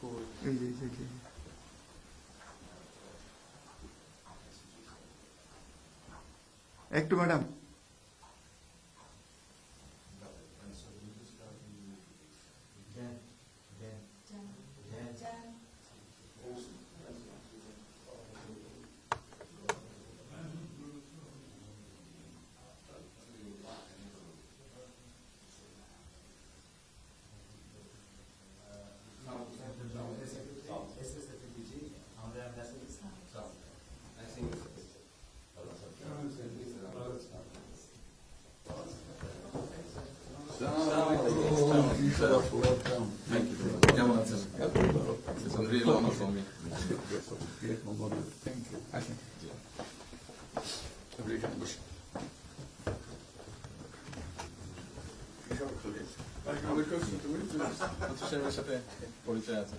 এই যে এই যে একটু ম্যাডাম Thank you. কেমন আছেন? It's a real honor for me. Thank you আসেন সাহেবের সাথে পরিচয় আছে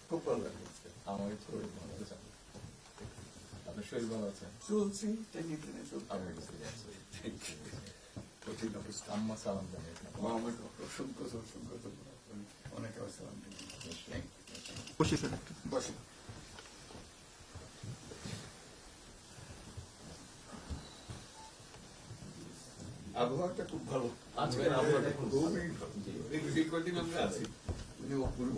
খুব ভালো লাগে আমাকে শরীর ভালো আছে আপনার শরীর ভালো আছে চলছি আম্মা সালাম জানিয়ে অসংখ্য অসংখ্য অনেক সালাম বসে স্যার বসে আবহাওয়াটা খুব ভালো আজকের আবহাওয়াটা খুব খুবই ভালো এই কদিন আমরা আছি অপূর্ব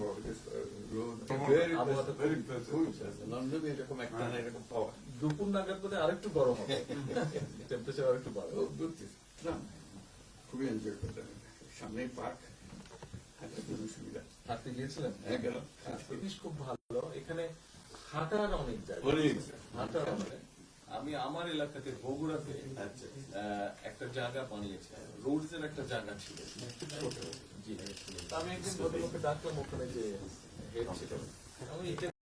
লন্ডনে এরকম একটা এরকম পাওয়া দুপুর নাগাদ বোধ আরেকটু গরম হবে টেম্পারেচার আরেকটু বাড়বে খুবই এনজয় করতে সামনেই পার্ক হাঁটার জন্য সুবিধা হাঁটতে গিয়েছিলেন গেলাম জিনিস খুব ভালো এখানে হাঁটার অনেক জায়গা হাঁটার অনেক আমি আমার এলাকাতে বগুড়াতে একটা জায়গা বানিয়েছে রোডস এর একটা জায়গা ছিল ছোট জি আমি একদিন ভদ্রলোককে ডাকলাম ওখানে যে হেড ছিল আমি